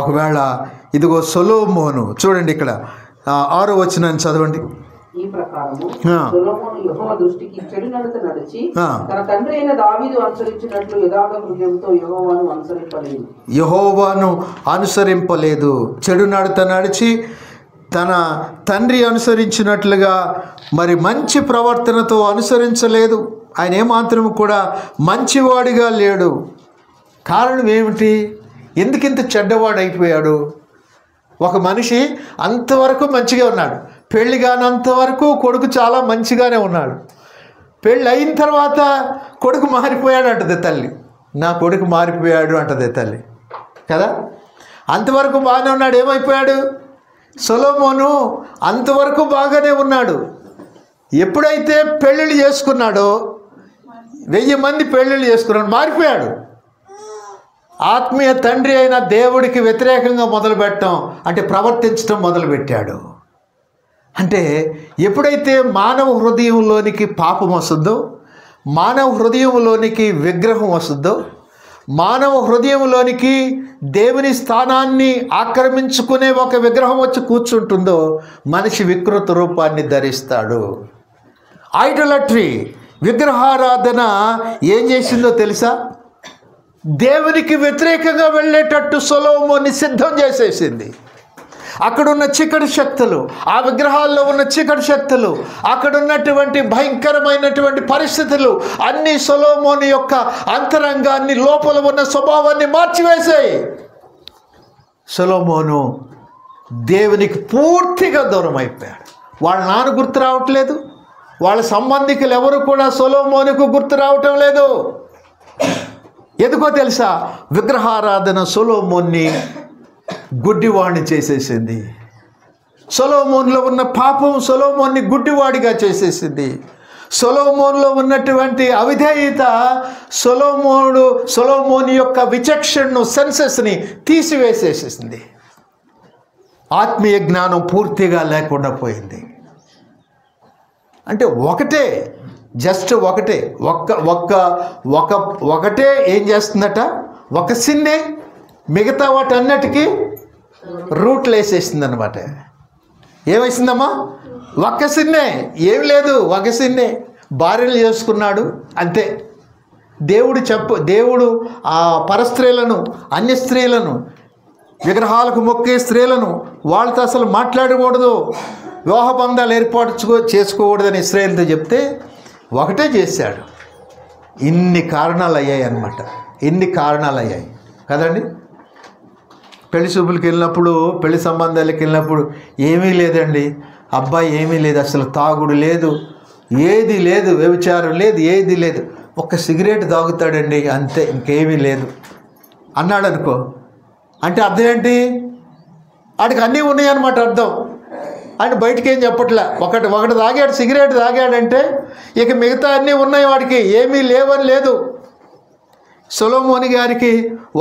ఒకవేళ ఇదిగో సొలొమోను చూడండి, ఇక్కడ 6వ వచనాన్ని చదవండి. ఈ ప్రకారము సొలొమోను యెహోవా దృష్టికి చెడు నడత నడిచి తన తండ్రి అయిన దావీదు అనుసరించినట్లు యథార్థ హృదయంతో యెహోవాను అనుసరింపలేదు. చెడు నడత నడిచి తన తండ్రి అనుసరించినట్లుగా మరి మంచి ప్రవర్తనతో అనుసరించలేదు. ఆయన ఏమాత్రం కూడా మంచివాడిగా లేడు. కారణం ఏమిటి? ఎందుకింత చెడ్డవాడైపోయాడు? ఒక మనిషి అంతవరకు మంచిగా ఉన్నాడు, పెళ్ళి కానంతవరకు కొడుకు చాలా మంచిగానే ఉన్నాడు. పెళ్ళి అయిన తర్వాత కొడుకు మారిపోయాడు అంటది తల్లి. నా కొడుకు మారిపోయాడు అంటది తల్లి కదా. అంతవరకు బాగానే ఉన్నాడు, ఏమైపోయాడు? సొలొమోను అంతవరకు బాగానే ఉన్నాడు. ఎప్పుడైతే పెళ్ళిళ్ళు చేసుకున్నాడో, 1000 మంది పెళ్ళిళ్ళు చేసుకున్నాడు, మారిపోయాడు. ఆత్మీయ తండ్రి అయిన దేవుడికి వ్యతిరేకంగా మొదలుపెట్టడం అంటే ప్రవర్తించడం మొదలుపెట్టాడు. అంటే ఎప్పుడైతే మానవ హృదయంలోనికి పాపం వస్తుందో, మానవ హృదయంలోనికి విగ్రహం వస్తుందో, మానవ హృదయంలోనికి దేవుని స్థానాన్ని ఆక్రమించుకునే ఒక విగ్రహం వచ్చి కూర్చుంటుందో, మనిషి వికృత రూపాన్ని ధరిస్తాడు. ఐడలట్రీ, విగ్రహారాధన ఏం చేసిందో తెలుసా? దేవునికి వ్యతిరేకంగా వెళ్ళేటట్టు సొలొమోన్ని సిద్ధం చేసేసింది. అక్కడున్న చీకటి శక్తులు, ఆ విగ్రహాల్లో ఉన్న చీకటి శక్తులు, అక్కడ ఉన్నటువంటి భయంకరమైనటువంటి పరిస్థితులు అన్నీ సొలొమోను యొక్క అంతరంగాన్ని, లోపల ఉన్న స్వభావాన్ని మార్చివేశాయి. సొలొమోను దేవునికి పూర్తిగా దూరం అయిపోయాడు. వాళ్ళ నాన్న గుర్తు రావట్లేదు, వాళ్ళ సంబంధికులు ఎవరు కూడా సొలొమోనుకు గుర్తు రావటం లేదు. ఎందుకో తెలుసా? విగ్రహారాధన సొలొమోన్ని గుడ్డివాడిని చేసేసింది. సొలొమోనులో ఉన్న పాపం సొలొమోన్ని గుడ్డివాడిగా చేసేసింది. సొలొమోనులో ఉన్నటువంటి అవిధేయత సొలొమోను యొక్క విచక్షణను, సెన్సెస్ని తీసివేసేసింది. ఆత్మీయ జ్ఞానం పూర్తిగా లేకుండా పోయింది. అంటే ఒకటే, జస్ట్ ఒకటే, ఒకటే ఏం చేస్తుందట? ఒక సిన్నే మిగతా వాటన్నిటికీ రూట్లు వేసేసింది అనమాట. ఏమేసిందమ్మా? ఒక్క సిన్నే, ఏం లేదు, ఒక సిన్నే. భార్యలు చేసుకున్నాడు అంతే. దేవుడు ఆ పరస్త్రీలను, అన్య స్త్రీలను, విగ్రహాలకు మొక్కే స్త్రీలను వాళ్ళతో అసలు మాట్లాడకూడదు, వివాహ బంధాలు చేసుకోకూడదని ఇశ్రాయేలుతో చెప్తే ఒకటే చేశాడు. ఇన్ని కారణాలు అయ్యాయి అన్నమాట, ఇన్ని కారణాలు అయ్యాయి కదండి. పెళ్లి చూపులకు వెళ్ళినప్పుడు, పెళ్లి సంబంధాలకు వెళ్ళినప్పుడు ఏమీ లేదండి, అబ్బాయి ఏమీ లేదు, అసలు తాగుడు లేదు, ఏది లేదు, వ్యభిచారం లేదు, ఏది లేదు, ఒక్క సిగరెట్ తాగుతాడండి అంతే, ఇంకేమీ లేదు అన్నాడు అనుకో. అంటే అర్థం ఏంటి? వాడికి అన్నీ ఉన్నాయన్నమాట అర్థం. ఆయన బయటికి ఏం చెప్పట్లే. ఒకటి తాగాడు, సిగరెట్ తాగాడంటే ఇక మిగతా అన్నీ ఉన్నాయి, వాడికి ఏమీ లేవని లేదు. సొలొమోను గారికి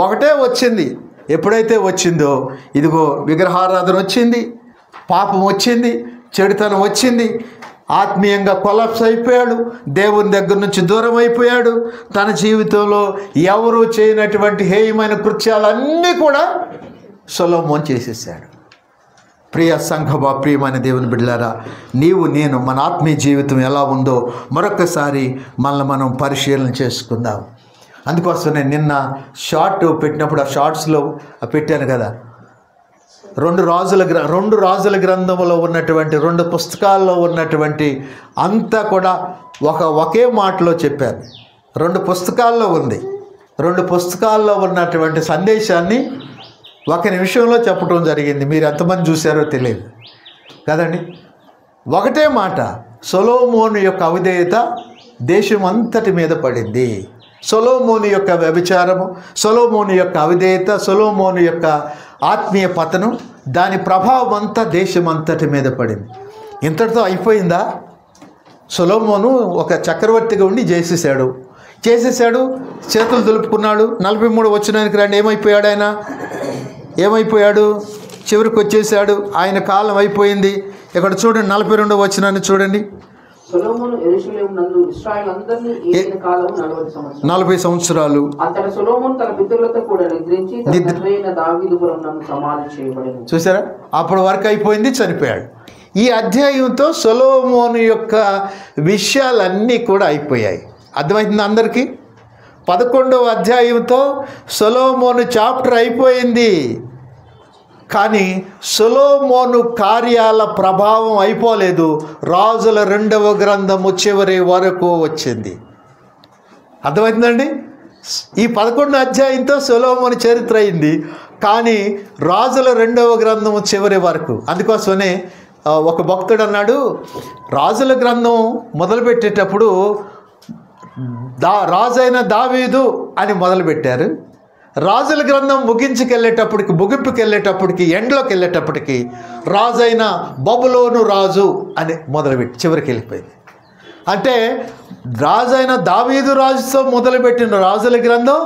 ఒకటే వచ్చింది. ఎప్పుడైతే వచ్చిందో ఇదిగో విగ్రహారాధన వచ్చింది, పాపం వచ్చింది, చెడుతనం వచ్చింది, ఆత్మీయంగా కొలాప్స్ అయిపోయాడు, దేవుని దగ్గర నుంచి దూరం అయిపోయాడు. తన జీవితంలో ఎవరూ చేయనటువంటి హేయమైన కృత్యాలన్నీ కూడా సొలొమోను చేసేసాడు. ప్రియ సంఘమా, ప్రియమైన దేవుని బిడ్డలారా, నీవు నేను మన ఆత్మీయ జీవితం ఎలా ఉందో మరొకసారి మనం పరిశీలన చేసుకుందాం. అందుకోసం నేను నిన్న షార్ట్ పెట్టినప్పుడు ఆ షార్ట్స్లో పెట్టాను కదా, రెండు రాజుల గ్రంథంలో ఉన్నటువంటి 2 పుస్తకాల్లో ఉన్నటువంటి అంతా కూడా ఒకే మాటలో చెప్పాను. 2 పుస్తకాల్లో ఉంది. 2 పుస్తకాల్లో ఉన్నటువంటి సందేశాన్ని 1 నిమిషంలో చెప్పడం జరిగింది. మీరు ఎంతమంది చూశారో తెలియదు కదండి. ఒకటే మాట, సొలొమోను యొక్క అవిధేయత దేశం అంతటి మీద పడింది. సొలొమోను యొక్క వ్యభిచారము, సొలొమోను యొక్క అవిధేయత, సొలొమోను యొక్క ఆత్మీయ పతనం, దాని ప్రభావం అంతా దేశం అంతటి మీద పడింది. ఇంతటితో అయిపోయిందా? సొలొమోను ఒక చక్రవర్తిగా ఉండి చేసేసాడు, చేతులు దులుపుకున్నాడు. 43 వచనానికి రండి. ఏమైపోయాడు? చివరికి వచ్చేసాడు. ఆయన కాలం అయిపోయింది. ఇక్కడ చూడండి, 42 వచనాన్ని చూడండి. సొలొమోను యెరూషలేము నందు ఇశ్రాయేలందరినీ ఏలిన కాలము 40 సంవత్సరాలు. అంతటా సొలొమోను తన పితరులతో కూడా నిద్రించి తన తండ్రైన దావీదుపురం నందు సమాధి చేయబడెను. చూసారా, అప్పటి వరకు అయిపోయింది, చనిపోయాడు. ఈ అధ్యాయంతో సొలొమోను యొక్క విషయాలన్నీ కూడా అయిపోయాయి. అర్థమవుతుంది అందరికీ? 11వ అధ్యాయంతో సొలొమోను చాప్టర్ అయిపోయింది. కానీ సొలొమోను కార్యాల ప్రభావం అయిపోలేదు. రాజుల 2వ గ్రంథము చివరి వరకు వచ్చింది. అర్థమవుతుందండి? ఈ 11వ అధ్యాయంతో సొలొమోను చరిత్ర అయింది. కానీ రాజుల 2వ గ్రంథము చివరి వరకు. అందుకోసమనే ఒక భక్తుడు అన్నాడు, రాజుల గ్రంథం మొదలుపెట్టేటప్పుడు రాజైన దావీదు అని మొదలుపెట్టారు. రాజుల గ్రంథం ముగింపుకెళ్ళేటప్పటికి ఎండ్లోకి వెళ్ళేటప్పటికి రాజైన బబులోను రాజు అని మొదలుపెట్టి చివరికి వెళ్ళిపోయింది. అంటే రాజైన దావీదు రాజుతో మొదలుపెట్టిన రాజుల గ్రంథం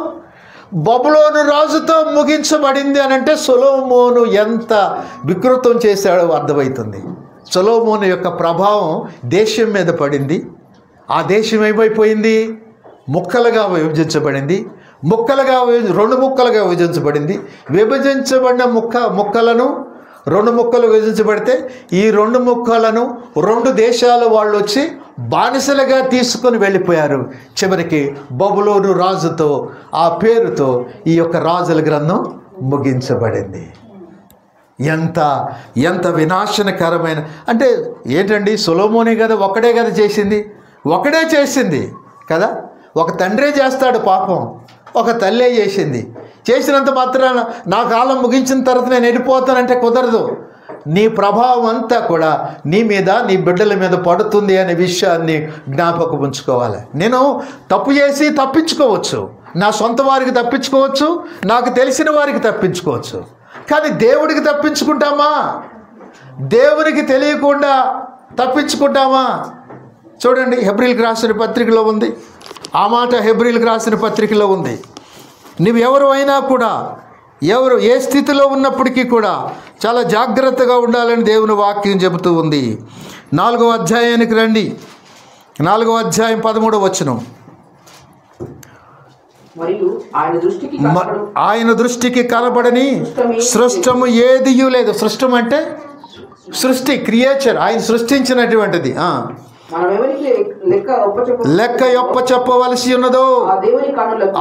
బబులోను రాజుతో ముగించబడింది అని అంటే సొలొమోను ఎంత వికృతం చేశాడో అర్థమవుతుంది. సొలొమోను యొక్క ప్రభావం దేశం మీద పడింది. ఆ దేశం ఏమైపోయింది? ముక్కలుగా విభజించబడింది. 2 ముక్కలుగా విభజించబడింది. విభజించబడిన ముక్కలను 2 ముక్కలు విభజించబడితే ఈ 2 ముక్కలను 2 దేశాల వాళ్ళు వచ్చి బానిసలుగా తీసుకొని వెళ్ళిపోయారు. చివరికి బబులోను రాజుతో, ఆ పేరుతో ఈ యొక్క రాజుల గ్రంథం ముగించబడింది. ఎంత వినాశనకరమైన అంటే ఏంటండి? సొలొమోనే కదా, ఒకడే చేసింది కదా. ఒక తండ్రే చేస్తాడు పాపం, ఒక తల్లే చేసినంత మాత్రాన నా కాలం ముగించిన తర్వాత నేను వెళ్ళిపోతానంటే కుదరదు. నీ ప్రభావం అంతా కూడా నీ మీద, నీ బిడ్డల మీద పడుతుంది అనే విషయాన్ని జ్ఞాపకం ఉంచుకోవాలి. నేను తప్పు చేసి తప్పించుకోవచ్చు, నా సొంత వారికి తప్పించుకోవచ్చు, నాకు తెలిసిన వారికి తప్పించుకోవచ్చు. కానీ దేవుడికి తప్పించుకుంటామా? దేవునికి తెలియకుండా తప్పించుకుంటామా? చూడండి, హెబ్రీలకు రాసిన పత్రికలో ఉంది ఆ మాట. హెబ్రీలకు రాసిన పత్రికలో ఉంది, నువ్వెవరు అయినా కూడా, ఏ స్థితిలో ఉన్నప్పటికీ కూడా చాలా జాగ్రత్తగా ఉండాలని దేవుని వాక్యం చెబుతూ ఉంది. 4వ అధ్యాయానికి రండి. 4వ అధ్యాయం 13వ వచనం. మరియు ఆయన దృష్టికి కనబడని సృష్టము ఏదియూ లేదు. సృష్టం అంటే సృష్టి, క్రియేచర్, ఆయన సృష్టించినటువంటిది. లెక్క ఒప్ప చెప్పవలసి ఉన్నదో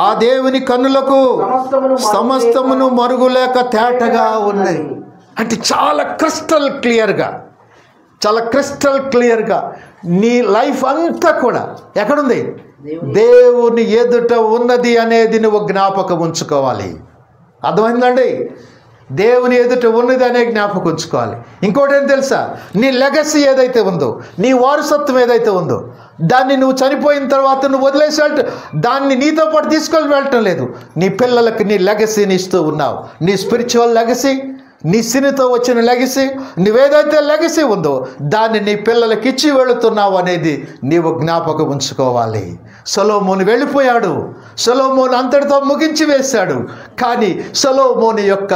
ఆ దేవుని కన్నులకు సమస్తమును మరుగులేక తేటగా ఉన్నది. అంటే చాలా క్రిస్టల్ క్లియర్గా నీ లైఫ్ అంతా కూడా ఎక్కడుంది? దేవుని ఎదుట ఉన్నది అనేది నువ్వు జ్ఞాపకం ఉంచుకోవాలి. అర్థమైందండి? దేవుని ఎదుట ఉన్నది అనే జ్ఞాపకం ఉంచుకోవాలి. ఇంకోటి ఏం తెలుసా? నీ లెగసీ ఏదైతే ఉందో, నీ వారసత్వం ఏదైతే ఉందో, దాన్ని నువ్వు చనిపోయిన తర్వాత నువ్వు వదిలేసి దాన్ని నీతో పాటు తీసుకొని వెళ్ళటం లేదు. నీ పిల్లలకు నీ లెగసీని ఇస్తూ ఉన్నావు. నీ స్పిరిచువల్ లెగసీ, నీ సినితో వచ్చిన లెగసీ, నువ్వేదైతే లెగసీ ఉందో దాన్ని నీ పిల్లలకి ఇచ్చి వెళుతున్నావు అనేది నీవు జ్ఞాపకం ఉంచుకోవాలి. సొలొమోను వెళ్ళిపోయాడు, సొలొమోను అంతటితో ముగించి వేశాడు. కానీ సొలొమోను యొక్క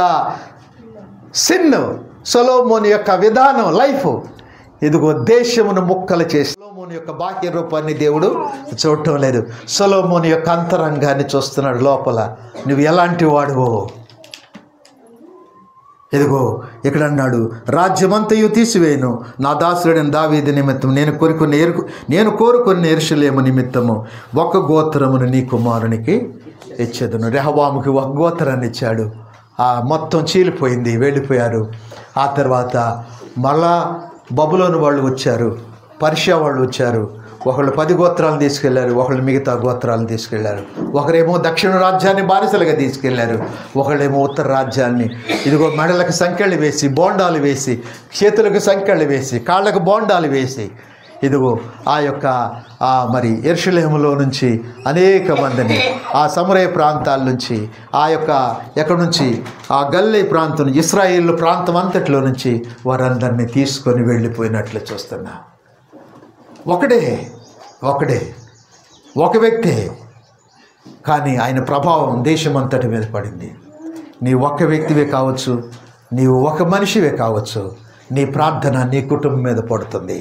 సొలొమోను యొక్క విధానం, లైఫ్ ఇదిగో దేశమును ముక్కలు చేసి సొలొమోను యొక్క బాహ్య రూపాన్ని దేవుడు చూడటం లేదు. సొలొమోను యొక్క అంతరంగాన్ని చూస్తున్నాడు. లోపల నువ్వు ఎలాంటి వాడువో. ఇదిగో ఇక్కడ అన్నాడు, రాజ్యమంతయు తీసివేయను నా దాసుడైన దావీదు నిమిత్తం నేను కోరుకున్న యెరూషలేము నిమిత్తము ఒక గోత్రమును నీ కుమారునికి ఇచ్చేదను. రెహబాముకి ఒక గోత్రాన్ని ఇచ్చాడు. మొత్తం చీలిపోయింది, వెళ్ళిపోయారు. ఆ తర్వాత మళ్ళా బబులోను వాళ్ళు వచ్చారు, పర్షియా వాళ్ళు వచ్చారు. ఒకళ్ళు 10 గోత్రాలను తీసుకెళ్లారు, ఒకళ్ళు మిగతా గోత్రాలను తీసుకెళ్లారు. ఒకరేమో దక్షిణ రాజ్యాన్ని బానిసలుగా తీసుకెళ్లారు, ఒకళ్ళేమో ఉత్తర రాజ్యాన్ని. ఇదిగో మెడలకు సంకెళ్ళు వేసి, బోండాలు వేసి, చేతులకు సంకెళ్ళు వేసి, కాళ్ళకు బోండాలు వేసి ఇదిగో ఆ యొక్క మరి యెరూషలేములో నుంచి అనేక మందిని ఆ సమరయ ప్రాంతాల నుంచి ఆ యొక్క ఎక్కడి నుంచి ఆ గల్లీ ప్రాంతం ఇశ్రాయేలు ప్రాంతం అంతట్లో నుంచి వారందరినీ తీసుకొని వెళ్ళిపోయినట్లు చూస్తున్నా. ఒకడే ఒక వ్యక్తే, కానీ ఆయన ప్రభావం దేశమంతటి మీద పడింది. నీ ఒక్క వ్యక్తివే కావచ్చు, నీవు ఒక మనిషివే కావచ్చు, నీ ప్రార్థన నీ కుటుంబం మీద పడుతుంది.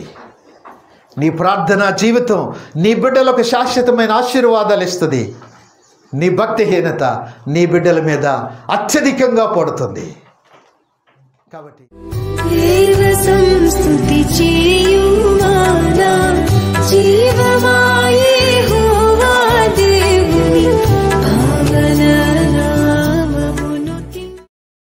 నీ ప్రార్థన జీవితం నీ బిడ్డలకు శాశ్వతమైన ఆశీర్వాదాలు ఇస్తుంది. నీ భక్తిహీనత నీ బిడ్డల మీద అత్యధికంగా పడుతుంది. కాబట్టి దేవ సంస్తుతి చేయు